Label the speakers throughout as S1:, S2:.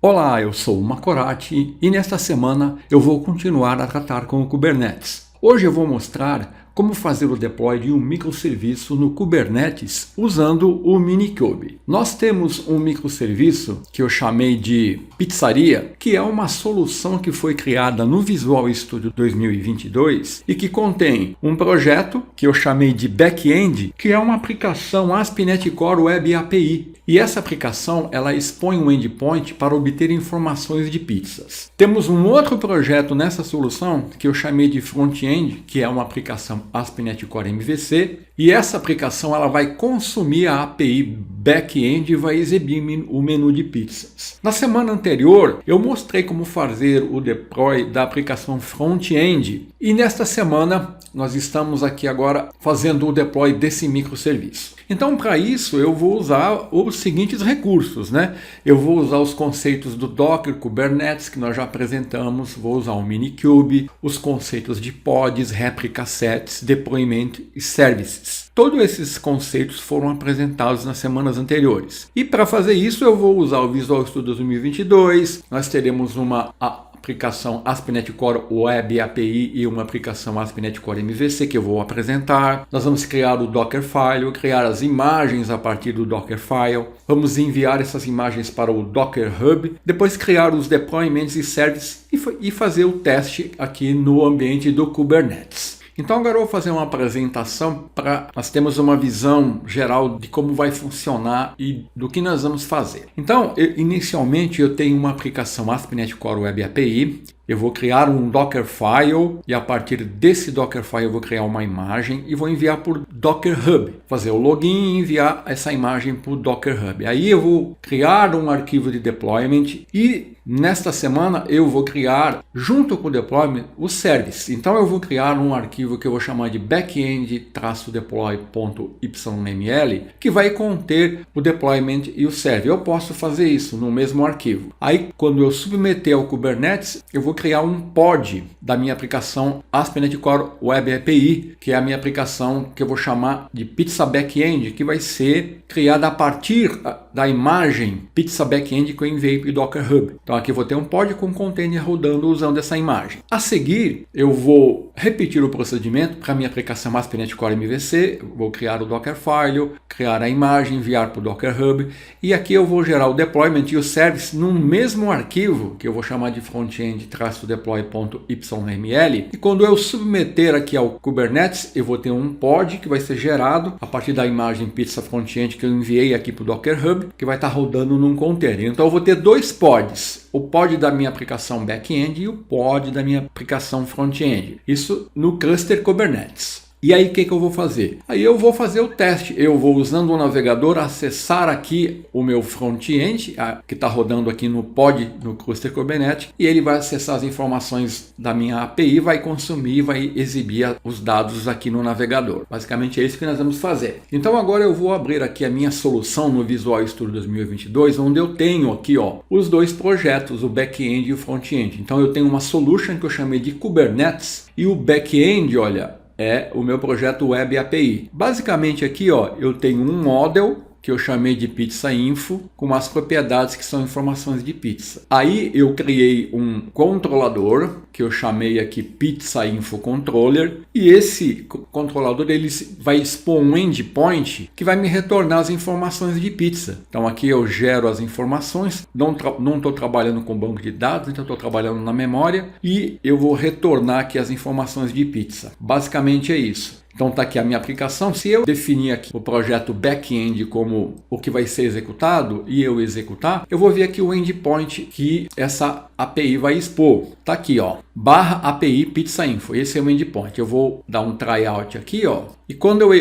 S1: Olá, eu sou o Macorati e nesta semana eu vou continuar a tratar com o Kubernetes. Hoje eu vou mostrar como fazer o deploy de um microserviço no Kubernetes usando o Minikube. Nós temos um microserviço que eu chamei de Pizzaria, que é uma solução que foi criada no Visual Studio 2022 e que contém um projeto que eu chamei de Backend, que é uma aplicação ASP.NET Core Web API. E essa aplicação ela expõe um endpoint para obter informações de pizzas. Temos um outro projeto nessa solução que eu chamei de Frontend, que é uma aplicação ASP.NET Core MVC, e essa aplicação ela vai consumir a API Backend e vai exibir o menu de pizzas. Na semana anterior eu mostrei como fazer o deploy da aplicação Frontend e nesta semana nós estamos aqui agora fazendo o deploy desse microserviço. Então, para isso, eu vou usar os seguintes recursos, né? Eu vou usar os conceitos do Docker, Kubernetes, que nós já apresentamos, vou usar o Minikube, os conceitos de pods, réplica sets, deployment e services. Todos esses conceitos foram apresentados nas semanas anteriores. E para fazer isso, eu vou usar o Visual Studio 2022, nós teremos uma aplicação ASP.NET Core Web API e uma aplicação ASP.NET Core MVC que eu vou apresentar. Nós vamos criar o Dockerfile, criar as imagens a partir do Dockerfile. Vamos enviar essas imagens para o Docker Hub, depois criar os deployments e services e fazer o teste aqui no ambiente do Kubernetes. Então agora eu vou fazer uma apresentação para nós termos uma visão geral de como vai funcionar e do que nós vamos fazer. Então, inicialmente eu tenho uma aplicação ASP.NET Core Web API. Eu vou criar um Dockerfile e a partir desse Dockerfile eu vou criar uma imagem e vou enviar por Docker Hub. Fazer o login e enviar essa imagem para o Docker Hub. Aí eu vou criar um arquivo de deployment e nesta semana eu vou criar, junto com o deployment, o service. Então eu vou criar um arquivo que eu vou chamar de backend-deploy.yml que vai conter o deployment e o serve. Eu posso fazer isso no mesmo arquivo. Aí quando eu submeter ao Kubernetes, eu vou criar um pod da minha aplicação ASP.NET Core Web API, que é a minha aplicação que eu vou chamar de Pizza Backend, que vai ser criada a partir da imagem Pizza Backend que eu enviei para o Docker Hub. Então aqui eu vou ter um pod com container rodando usando essa imagem. A seguir, eu vou repetir o procedimento para a minha aplicação ASP.NET Core MVC, vou criar o Dockerfile, criar a imagem, enviar para o Docker Hub, e aqui eu vou gerar o deployment e o service no mesmo arquivo, que eu vou chamar de frontend-deploy.yml, e quando eu submeter aqui ao Kubernetes, eu vou ter um pod que vai ser gerado a partir da imagem Pizza Frontend que eu enviei aqui para o Docker Hub, que vai estar rodando num container. Então eu vou ter dois pods, o pod da minha aplicação back-end e o pod da minha aplicação front-end. Isso no cluster Kubernetes. E aí o que eu vou fazer? Aí eu vou fazer o teste. Eu vou usando o navegador acessar aqui o meu front-end, que está rodando aqui no pod, no cluster Kubernetes, e ele vai acessar as informações da minha API, vai consumir, vai exibir os dados aqui no navegador. Basicamente é isso que nós vamos fazer. Então agora eu vou abrir aqui a minha solução no Visual Studio 2022, onde eu tenho aqui os dois projetos, o back-end e o front-end. Então eu tenho uma solution que eu chamei de Kubernetes e o back-end, olha, é o meu projeto Web API. Basicamente aqui eu tenho um model que eu chamei de Pizza Info, com as propriedades que são informações de pizza. Aí eu criei um controlador, que eu chamei aqui Pizza Info Controller, e esse controlador ele vai expor um endpoint que vai me retornar as informações de pizza. Então aqui eu gero as informações, não estou trabalhando com banco de dados, então estou trabalhando na memória, e eu vou retornar aqui as informações de pizza. Basicamente é isso. Então está aqui a minha aplicação. Se eu definir aqui o projeto back-end como o que vai ser executado e eu executar, eu vou ver aqui o endpoint que essa API vai expor. Está aqui, /API Pizza Info. Esse é o endpoint. Eu vou dar um tryout aqui, e quando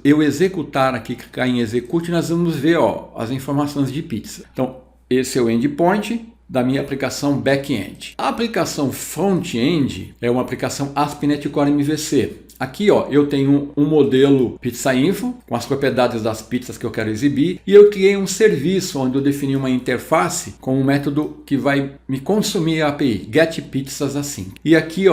S1: eu executar aqui, clicar em execute, nós vamos ver, as informações de pizza. Então, esse é o endpoint da minha aplicação back-end. A aplicação front-end é uma aplicação ASP.NET Core MVC. Aqui eu tenho um modelo Pizza Info com as propriedades das pizzas que eu quero exibir e eu criei um serviço onde eu defini uma interface com um método que vai me consumir a API, getPizzasAsync. E aqui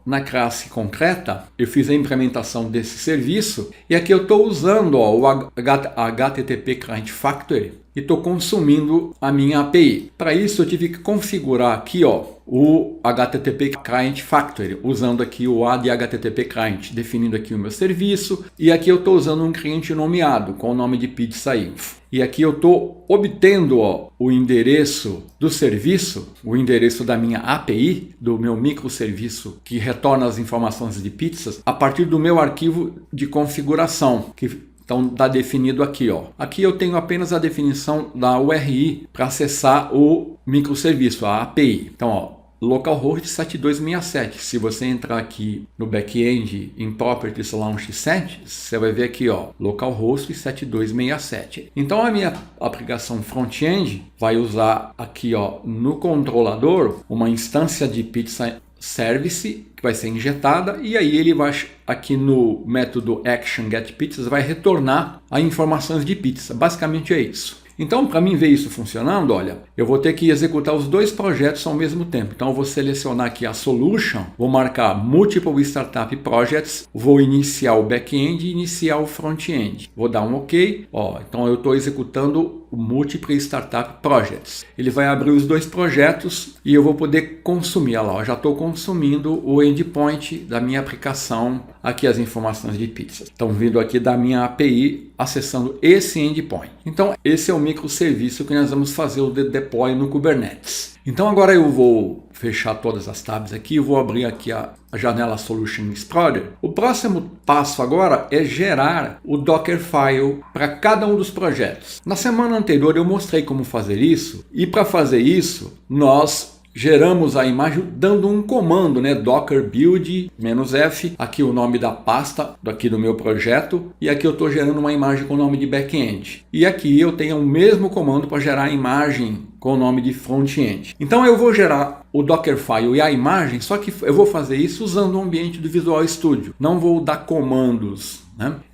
S1: na classe concreta, eu fiz a implementação desse serviço e aqui eu estou usando o HTTP Client Factory e estou consumindo a minha API. Para isso eu tive que configurar aqui o HTTP Client Factory, usando aqui o AD HTTP Client, definindo aqui o meu serviço, e aqui eu estou usando um cliente nomeado com o nome de PizzaInfo. E aqui eu estou obtendo o endereço do serviço, o endereço da minha API, do meu microserviço que retorna as informações de pizzas, a partir do meu arquivo de configuração, que então está definido aqui. Aqui eu tenho apenas a definição da URI para acessar o microserviço, a API. Então, localhost 7267. Se você entrar aqui no back-end em Properties Launch Settings, você vai ver aqui, localhost 7267. Então a minha aplicação front-end vai usar aqui, no controlador, uma instância de Pizza Service que vai ser injetada, e aí ele vai aqui no método action get pizzas vai retornar as informações de pizza. Basicamente é isso. Então, para mim ver isso funcionando, olha, eu vou ter que executar os dois projetos ao mesmo tempo. Então, eu vou selecionar aqui a solution, vou marcar multiple startup projects, vou iniciar o back-end e iniciar o front-end. Vou dar um OK. Então eu estou executando o multiple startup projects. Ele vai abrir os dois projetos e eu vou poder consumir. Olha lá, já estou consumindo o endpoint da minha aplicação, aqui as informações de pizzas. Estão vindo aqui da minha API, acessando esse endpoint. Então, esse é o microserviço que nós vamos fazer o deploy no Kubernetes. Então, agora eu vou fechar todas as tabs aqui, vou abrir aqui a janela Solution Explorer. O próximo passo agora é gerar o Dockerfile para cada um dos projetos. Na semana anterior eu mostrei como fazer isso, e para fazer isso nós geramos a imagem dando um comando, docker build -f, aqui o nome da pasta aqui do meu projeto, e aqui eu estou gerando uma imagem com o nome de back-end. E aqui eu tenho o mesmo comando para gerar a imagem com o nome de front-end. Então eu vou gerar o Dockerfile e a imagem, só que eu vou fazer isso usando o ambiente do Visual Studio. Não vou dar comandos.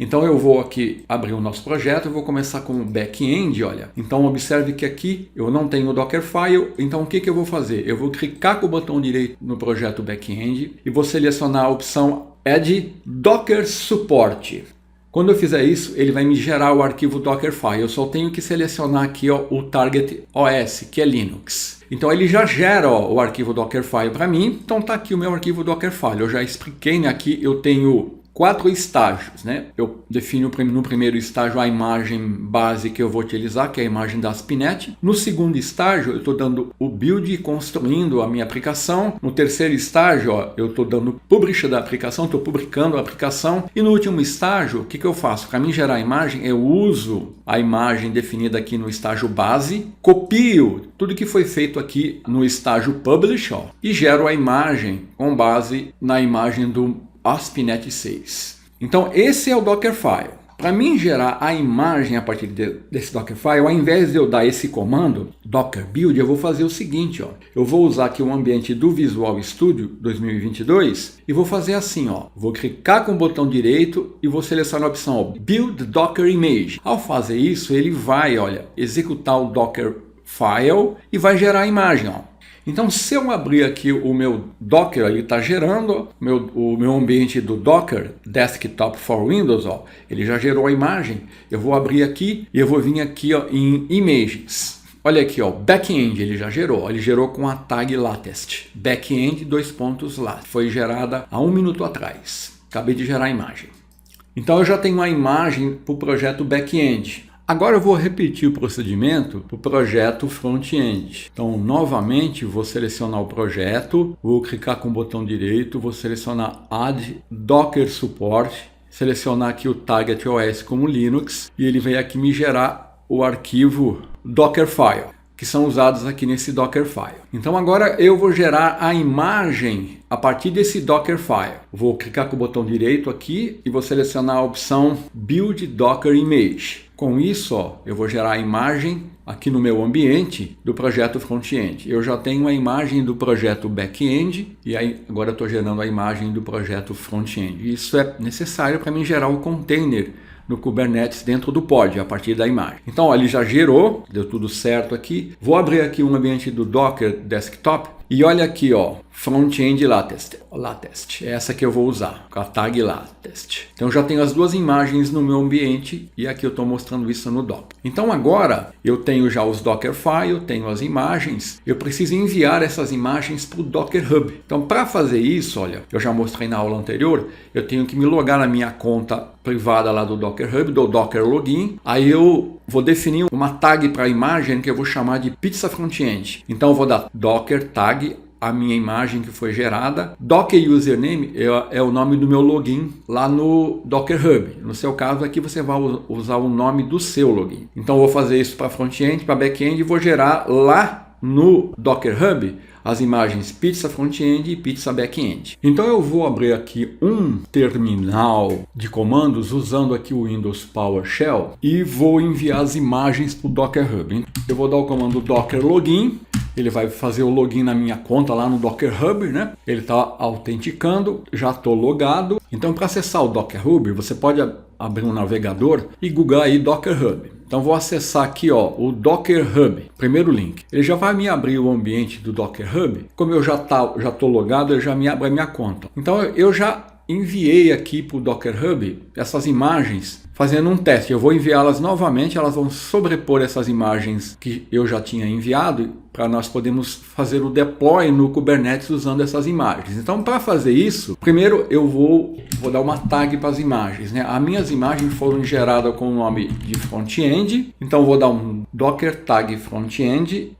S1: Então eu vou aqui abrir o nosso projeto, eu vou começar com o back-end, olha. Então observe que aqui eu não tenho o Dockerfile, então o que eu vou fazer? Eu vou clicar com o botão direito no projeto back-end e vou selecionar a opção Add Docker Support. Quando eu fizer isso, ele vai me gerar o arquivo Dockerfile. Eu só tenho que selecionar aqui o Target OS, que é Linux. Então ele já gera o arquivo Dockerfile para mim. Então está aqui o meu arquivo Dockerfile. Eu já expliquei, aqui eu tenho 4 estágios, Eu defino no primeiro estágio a imagem base que eu vou utilizar, que é a imagem da Spinnet. No segundo estágio, eu estou dando o build e construindo a minha aplicação. No terceiro estágio, eu estou dando publish da aplicação, estou publicando a aplicação. E no último estágio, o que eu faço? Para mim gerar a imagem, eu uso a imagem definida aqui no estágio base, copio tudo que foi feito aqui no estágio publish, e gero a imagem com base na imagem do ASP.NET 6. Então esse é o Dockerfile. Para mim gerar a imagem a partir desse Dockerfile, ao invés de eu dar esse comando, docker build, eu vou fazer o seguinte, eu vou usar aqui o ambiente do Visual Studio 2022 e vou fazer assim, vou clicar com o botão direito e vou selecionar a opção Build Docker Image. Ao fazer isso, ele vai, executar o Dockerfile e vai gerar a imagem, Então, se eu abrir aqui o meu Docker, ele está gerando o meu ambiente do Docker Desktop for Windows, ele já gerou a imagem. Eu vou abrir aqui e eu vou vir aqui em Images. Olha aqui, Backend, ele já gerou. Ele gerou com a tag latest. Backend, latest. Foi gerada há 1 minuto atrás. Acabei de gerar a imagem. Então, eu já tenho a imagem para o projeto Backend. Agora eu vou repetir o procedimento para o projeto front-end. Então, novamente, vou selecionar o projeto, vou clicar com o botão direito, vou selecionar Add Docker Support, selecionar aqui o Target OS como Linux, e ele vai aqui me gerar o arquivo Dockerfile, que são usados aqui nesse Dockerfile. Então agora eu vou gerar a imagem a partir desse Dockerfile. Vou clicar com o botão direito aqui e vou selecionar a opção Build Docker Image. Com isso, eu vou gerar a imagem aqui no meu ambiente do projeto front-end. Eu já tenho a imagem do projeto back-end e aí agora eu estou gerando a imagem do projeto front-end. Isso é necessário para mim gerar o container no Kubernetes dentro do pod, a partir da imagem. Então, ele já gerou, deu tudo certo aqui. Vou abrir aqui um ambiente do Docker Desktop E olha aqui, ó, front-end latest, é essa que eu vou usar, com a tag latest. Então já tenho as duas imagens no meu ambiente e aqui eu estou mostrando isso no Docker. Então agora eu tenho já os Dockerfile, eu tenho as imagens, eu preciso enviar essas imagens para o Docker Hub. Então para fazer isso, olha, eu já mostrei na aula anterior, eu tenho que me logar na minha conta privada lá do Docker Hub, do Docker Login, aí eu vou definir uma tag para a imagem que eu vou chamar de pizza frontend. Então eu vou dar Docker tag, a minha imagem que foi gerada. Docker username é o nome do meu login lá no Docker Hub. No seu caso aqui você vai usar o nome do seu login. Então eu vou fazer isso para front-end, para back-end e vou gerar lá no Docker Hub as imagens pizza front-end e pizza back-end. Então eu vou abrir aqui um terminal de comandos usando aqui o Windows PowerShell e vou enviar as imagens para o Docker Hub. Eu vou dar o comando docker login. Ele vai fazer o login na minha conta lá no Docker Hub, né? Ele está autenticando, já estou logado. Então, para acessar o Docker Hub, você pode abrir um navegador e googlar aí Docker Hub. Então, vou acessar aqui, ó, o Docker Hub, primeiro link. Ele já vai me abrir o ambiente do Docker Hub. Como eu já estou logado, ele já me abre a minha conta. Então, eu já enviei aqui para o Docker Hub essas imagens fazendo um teste. Eu vou enviá-las novamente, elas vão sobrepor essas imagens que eu já tinha enviado para nós podermos fazer o deploy no Kubernetes usando essas imagens. Então, para fazer isso, primeiro eu vou dar uma tag para as imagens, né? As minhas imagens foram geradas com o nome de front-end, então vou dar um docker tag front-end,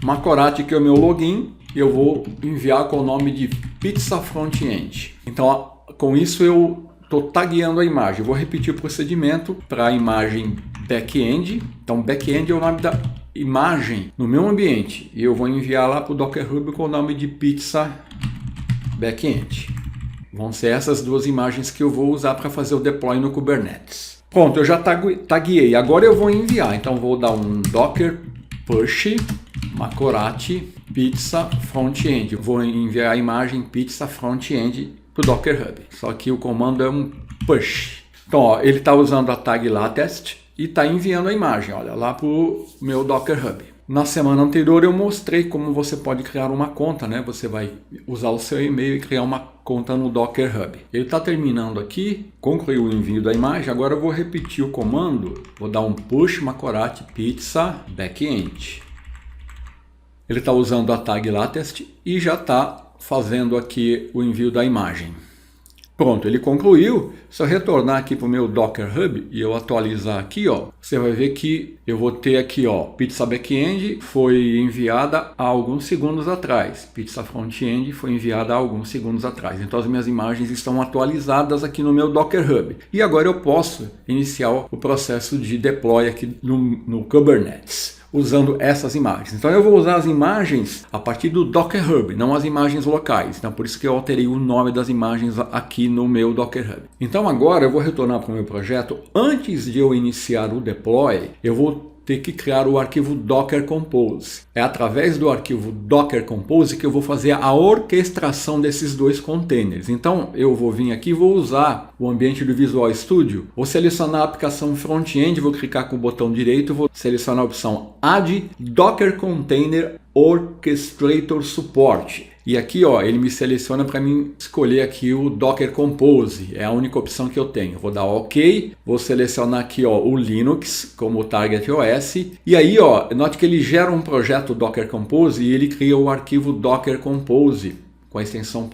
S1: Macorati, que é o meu login, e eu vou enviar com o nome de pizza front-end. Então, com isso eu estou tagueando a imagem. Eu vou repetir o procedimento para a imagem back-end. Então, back-end é o nome da imagem no meu ambiente. E eu vou enviar lá para o Docker Hub com o nome de pizza back-end. Vão ser essas duas imagens que eu vou usar para fazer o deploy no Kubernetes. Pronto, eu já tagueei. Agora eu vou enviar. Então, vou dar um docker push Macorati pizza front-end. Vou enviar a imagem pizza front-end para o Docker Hub. Só que o comando é um push. Então, ó, ele está usando a tag latest e está enviando a imagem, olha, lá para o meu Docker Hub. Na semana anterior eu mostrei como você pode criar uma conta, né? Você vai usar o seu e-mail e criar uma conta no Docker Hub. Ele está terminando aqui, concluiu o envio da imagem. Agora eu vou repetir o comando, vou dar um push Macorati pizza backend. Ele está usando a tag latest e já está fazendo aqui o envio da imagem. Pronto, ele concluiu. Se eu retornar aqui para o meu Docker Hub e eu atualizar aqui, ó, você vai ver que eu vou ter aqui, ó, pizza backend foi enviada há alguns segundos atrás. Pizza frontend foi enviada há alguns segundos atrás. Então as minhas imagens estão atualizadas aqui no meu Docker Hub. E agora eu posso iniciar o processo de deploy aqui no Kubernetes, usando essas imagens. Então eu vou usar as imagens a partir do Docker Hub, não as imagens locais. Então por isso que eu alterei o nome das imagens aqui no meu Docker Hub. Então agora eu vou retornar para o meu projeto. Antes de eu iniciar o deploy, eu vou ter que criar o arquivo Docker Compose. É através do arquivo Docker Compose que eu vou fazer a orquestração desses dois containers. Então eu vou vir aqui e vou usar o ambiente do Visual Studio. Vou selecionar a aplicação front-end, vou clicar com o botão direito, vou selecionar a opção Add Docker Container Orchestrator Support. E aqui, ó, ele me seleciona para mim escolher aqui o Docker Compose. É a única opção que eu tenho. Vou dar OK, vou selecionar aqui, ó, o Linux como Target OS. E aí, ó, note que ele gera um projeto Docker Compose e ele cria o arquivo Docker Compose com a extensão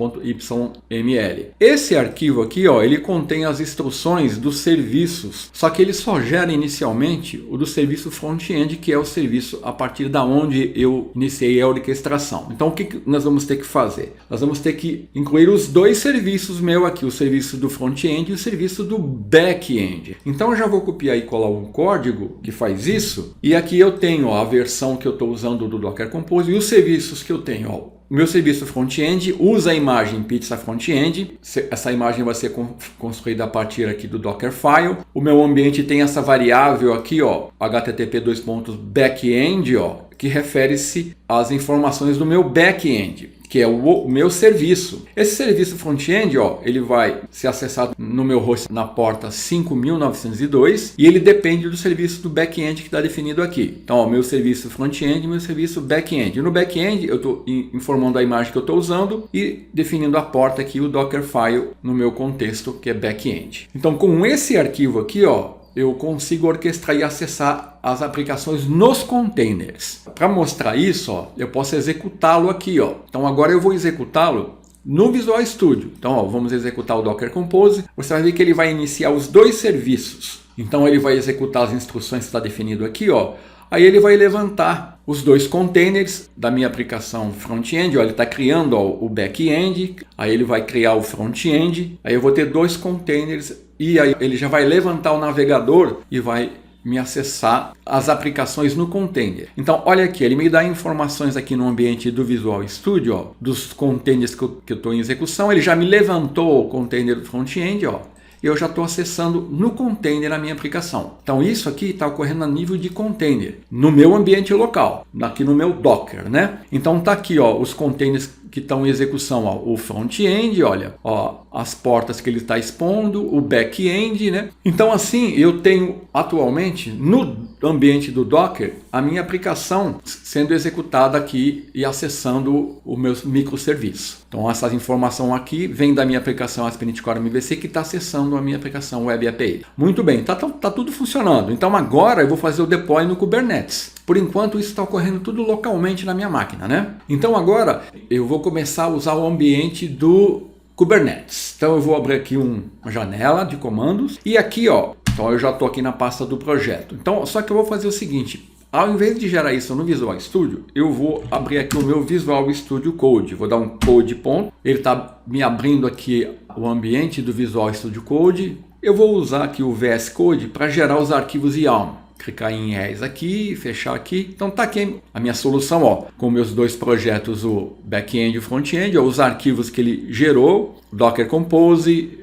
S1: .yml. Esse arquivo aqui, ó, ele contém as instruções dos serviços, só que ele só gera inicialmente o do serviço front-end, que é o serviço a partir da onde eu iniciei a orquestração. Então o que nós vamos ter que fazer? Nós vamos ter que incluir os dois serviços meu aqui, o serviço do front-end e o serviço do back-end. Então eu já vou copiar e colar um código que faz isso, e aqui eu tenho, ó, a versão que eu estou usando do Docker Compose e os serviços que eu tenho, ó. O meu serviço front-end usa a imagem pizza front-end. Essa imagem vai ser construída a partir aqui do Dockerfile. O meu ambiente tem essa variável aqui, ó, http://backend, ó, que refere-se às informações do meu back-end, que é o meu serviço. Esse serviço front-end, ele vai ser acessado no meu host na porta 5902 e ele depende do serviço do back-end que está definido aqui. Então, meu serviço front-end e meu serviço back-end. No back-end, eu estou informando a imagem que eu estou usando e definindo a porta aqui, o Dockerfile, no meu contexto, que é back-end. Então, com esse arquivo aqui, eu consigo orquestrar e acessar as aplicações nos containers. Para mostrar isso, eu posso executá-lo aqui. Então agora eu vou executá-lo no Visual Studio. Então vamos executar o Docker Compose. Você vai ver que ele vai iniciar os dois serviços. Então ele vai executar as instruções que está definido aqui. Aí ele vai levantar os dois containers da minha aplicação front-end. Ele está criando o back-end, aí ele vai criar o front-end. Aí eu vou ter dois containers e aí ele já vai levantar o navegador e vai me acessar as aplicações no container. Então, olha aqui, ele me dá informações aqui no ambiente do Visual Studio, dos containers que eu estou em execução. Ele já me levantou o container do front-end, eu já estou acessando no container a minha aplicação. Então isso aqui está ocorrendo a nível de container, no meu ambiente local, aqui no meu Docker, né? Então tá aqui, os containers que estão em execução, o front-end, as portas que ele está expondo, o back-end, né? Então assim, eu tenho atualmente no ambiente do Docker a minha aplicação sendo executada aqui e acessando o meu microserviço. Então essa informação aqui vem da minha aplicação ASP.NET Core MVC que está acessando a minha aplicação Web API. Muito bem, tá tudo funcionando. Então agora eu vou fazer o deploy no Kubernetes. Por enquanto isso está ocorrendo tudo localmente na minha máquina, né? Então agora eu vou começar a usar o ambiente do Kubernetes. Então eu vou abrir aqui uma janela de comandos e aqui, então eu já estou aqui na pasta do projeto. Então só que eu vou fazer o seguinte, ao invés de gerar isso no Visual Studio, eu vou abrir aqui o meu Visual Studio Code. Vou dar um code ponto, ele está me abrindo aqui o ambiente do Visual Studio Code. Eu vou usar aqui o VS Code para gerar os arquivos YAML. Clicar em Yes aqui, fechar aqui. Então tá aqui a minha solução, com meus dois projetos, o back-end e o front-end, os arquivos que ele gerou, Docker Compose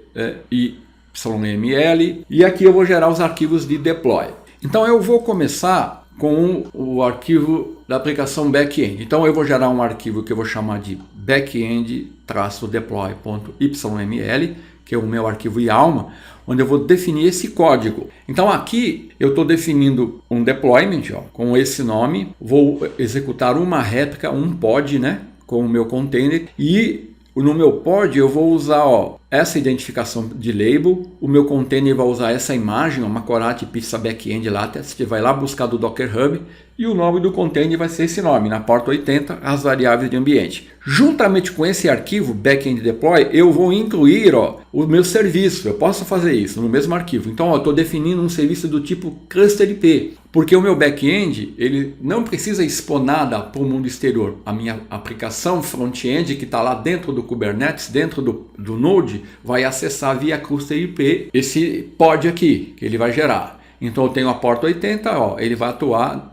S1: e YML. E aqui eu vou gerar os arquivos de deploy. Então eu vou começar com o arquivo da aplicação back-end. Então eu vou gerar um arquivo que eu vou chamar de backend-deploy.yml, que é o meu arquivo YAML, onde eu vou definir esse código. Então aqui eu estou definindo um deployment com esse nome, vou executar uma réplica, um pod, né, com o meu container, e no meu pod eu vou usar essa identificação de label, o meu container vai usar essa imagem, uma Corat Pizza Backend Lattice, que vai lá buscar do Docker Hub, e o nome do container vai ser esse nome, na porta 80, as variáveis de ambiente. Juntamente com esse arquivo backend deploy, eu vou incluir o meu serviço. Eu posso fazer isso no mesmo arquivo. Então eu estou definindo um serviço do tipo cluster IP, porque o meu back-end ele não precisa expor nada para o mundo exterior. A minha aplicação front-end que está lá dentro do Kubernetes, dentro do Node, vai acessar via cluster IP esse pod aqui que ele vai gerar. Então eu tenho a porta 80, ele vai atuar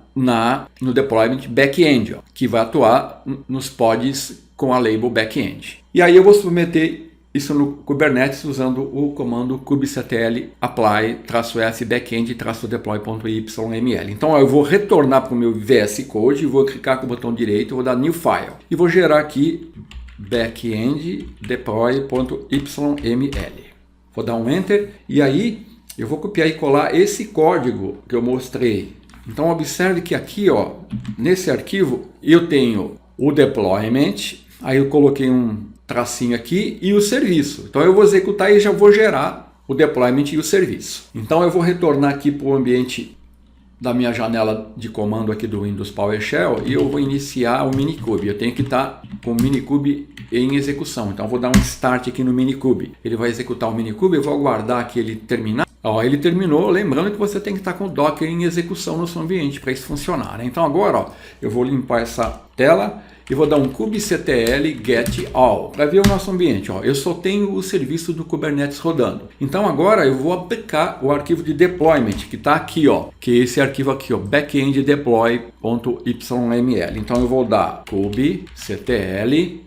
S1: no deployment back-end, que vai atuar nos pods com a label back-end. E aí eu vou submeter isso no Kubernetes usando o comando kubectl apply-f backend-deploy.yml. Então eu vou retornar para o meu VS Code, vou clicar com o botão direito, vou dar new file e vou gerar aqui backend-deploy.yml. Vou dar um enter e aí eu vou copiar e colar esse código que eu mostrei. Então observe que aqui, nesse arquivo, eu tenho o deployment, aí eu coloquei um tracinho aqui e o serviço. Então eu vou executar e já vou gerar o deployment e o serviço. Então eu vou retornar aqui para o ambiente da minha janela de comando aqui do Windows PowerShell e eu vou iniciar o Minikube. Eu tenho que estar com o Minikube em execução. Então eu vou dar um start aqui no Minikube. Ele vai executar o Minikube, eu vou aguardar que ele terminar. Ele terminou, lembrando que você tem que estar com o Docker em execução no seu ambiente para isso funcionar, né? Então agora eu vou limpar essa tela e vou dar um kubectl get all para ver o nosso ambiente. Eu só tenho o serviço do Kubernetes rodando. Então agora eu vou aplicar o arquivo de deployment que está aqui, que é esse arquivo aqui, backend deploy.yml. Então eu vou dar kubectl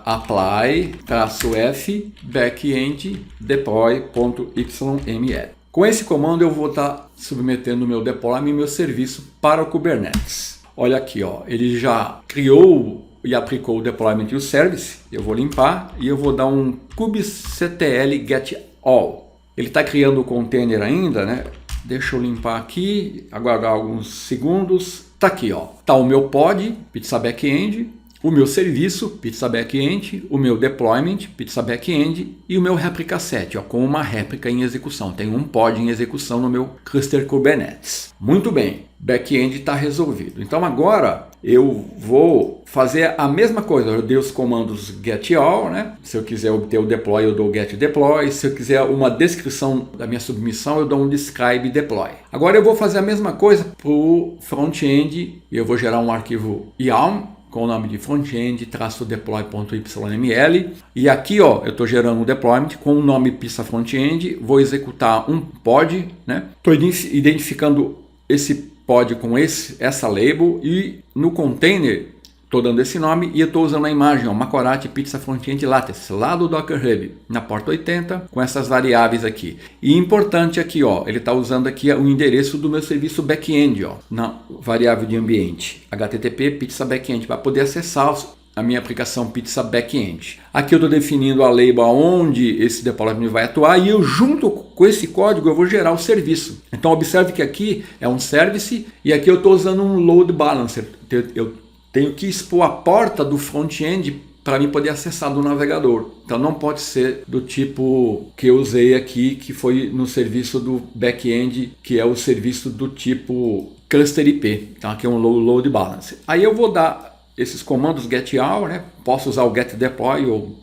S1: apply-f backend deploy.yml. Com esse comando eu vou estar submetendo o meu deploy e meu serviço para o Kubernetes. olha aqui, ó, ele já criou e aplicou o deployment e o service. Eu vou limpar e eu vou dar um kubectl get all. Ele está criando o container ainda, né? Deixa eu limpar aqui, aguardar alguns segundos. Tá aqui, ó. Tá o meu pod, pizza backend, o meu serviço, pizza backend, o meu deployment, pizza backend e o meu réplica set, ó, com uma réplica em execução. Tem um pod em execução no meu cluster Kubernetes. Muito bem, backend está resolvido. Então agora eu vou fazer a mesma coisa. Eu dei os comandos get all, né? Se eu quiser obter o deploy, eu dou get deploy. Se eu quiser uma descrição da minha submissão, eu dou um describe deploy. Agora eu vou fazer a mesma coisa para o front-end e eu vou gerar um arquivo YAML com o nome de frontend-deploy.yml. E aqui, ó, eu estou gerando um deployment com o nome pizza frontend. Vou executar um pod, né? Estou identificando esse pod com essa label e no container estou dando esse nome e eu estou usando a imagem, ó, Macorati Pizza Frontend Lattice, lá do Docker Hub, na porta 80, com essas variáveis aqui. E importante aqui, ó, ele está usando aqui o endereço do meu serviço back-end, ó, na variável de ambiente, HTTP Pizza Backend, para poder acessar a minha aplicação Pizza Backend. Aqui eu estou definindo a label onde esse deployment vai atuar e eu, junto com esse código, eu vou gerar o serviço. Então observe que aqui é um service e aqui eu estou usando um load balancer. Eu tenho que expor a porta do front-end para mim poder acessar do navegador. Então não pode ser do tipo que eu usei aqui, que foi no serviço do back-end, que é o serviço do tipo cluster IP. Então aqui é um load balancer. Aí eu vou dar esses comandos get all, né? Posso usar o get deploy ou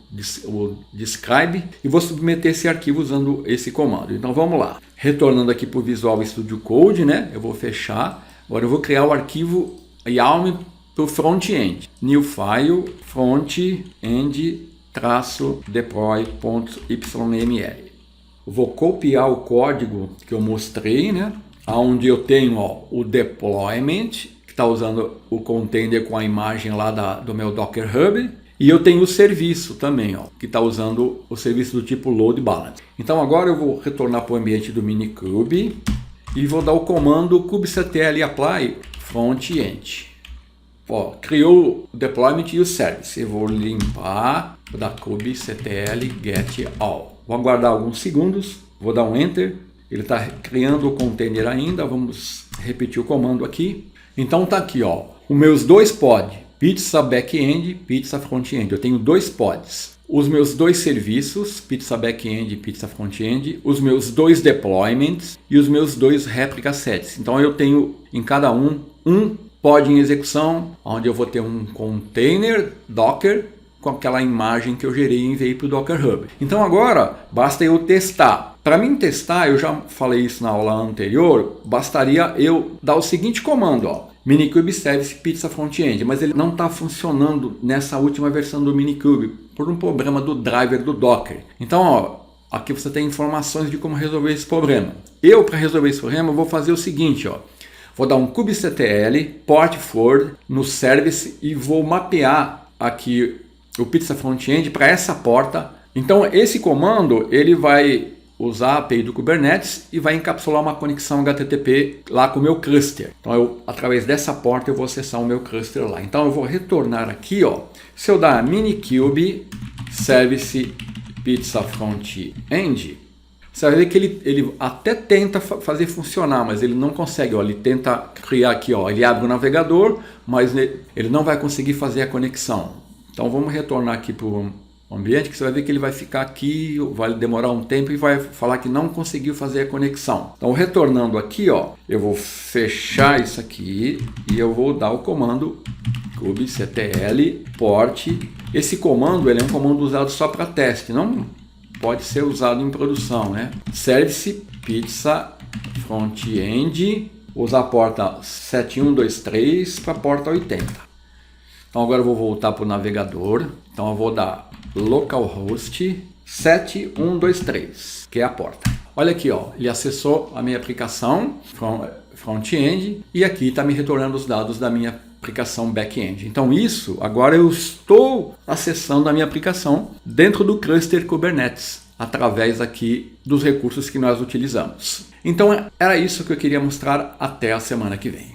S1: describe e vou submeter esse arquivo usando esse comando. Então vamos lá. Retornando aqui para o Visual Studio Code, né? Eu vou fechar. Agora eu vou criar o arquivo YAML para o front-end. New file front-end-deploy.yml. Vou copiar o código que eu mostrei, né? Onde eu tenho, ó, o deployment, que está usando o container com a imagem lá do meu Docker Hub. E eu tenho o serviço também, ó, que está usando o serviço do tipo load balance. Então agora eu vou retornar para o ambiente do Minikube e vou dar o comando kubectl apply front-end. Ó, criou o deployment e o service. Eu vou limpar, vou dar kubectl get all. Vou aguardar alguns segundos, vou dar um enter. Ele está criando o container ainda. Vamos repetir o comando aqui. Então tá aqui, ó, os meus dois pods, pizza backend, pizza frontend. Eu tenho dois pods. Os meus dois serviços, pizza backend e pizza frontend, os meus dois deployments e os meus dois replica sets. Então eu tenho em cada um pod em execução, onde eu vou ter um container Docker com aquela imagem que eu gerei e enviei para o Docker Hub. Então agora basta eu testar. Para mim testar, eu já falei isso na aula anterior, bastaria eu dar o seguinte comando, ó, Minikube Service Pizza Frontend, mas ele não está funcionando nessa última versão do Minikube por um problema do driver do Docker. Então, ó, aqui você tem informações de como resolver esse problema. Para resolver esse problema, eu vou fazer o seguinte, ó. Vou dar um kubectl port forward no service e vou mapear aqui o Pizza Frontend para essa porta. Então esse comando ele vai usar a API do Kubernetes e vai encapsular uma conexão HTTP lá com o meu cluster. Então através dessa porta eu vou acessar o meu cluster lá. Então eu vou retornar aqui, ó. Se eu dar minikube service pizza front-end, você vai ver que ele até tenta fazer funcionar, mas ele não consegue. Ó, ele tenta criar aqui, ó, ele abre o navegador, mas ele não vai conseguir fazer a conexão. Então vamos retornar aqui para o ambiente, que você vai ver que ele vai ficar aqui, vai demorar um tempo e vai falar que não conseguiu fazer a conexão. Então retornando aqui, ó, eu vou fechar isso aqui e eu vou dar o comando kubectl port. Esse comando ele é um comando usado só para teste, não pode ser usado em produção, né? Service pizza front-end, usar a porta 7123 para a porta 80. Então agora eu vou voltar para o navegador. Então eu vou dar localhost 7123, que é a porta. Olha aqui, ó, ele acessou a minha aplicação front-end e aqui está me retornando os dados da minha aplicação back-end. Então isso, agora eu estou acessando a minha aplicação dentro do cluster Kubernetes, através aqui dos recursos que nós utilizamos. Então era isso que eu queria mostrar. Até a semana que vem.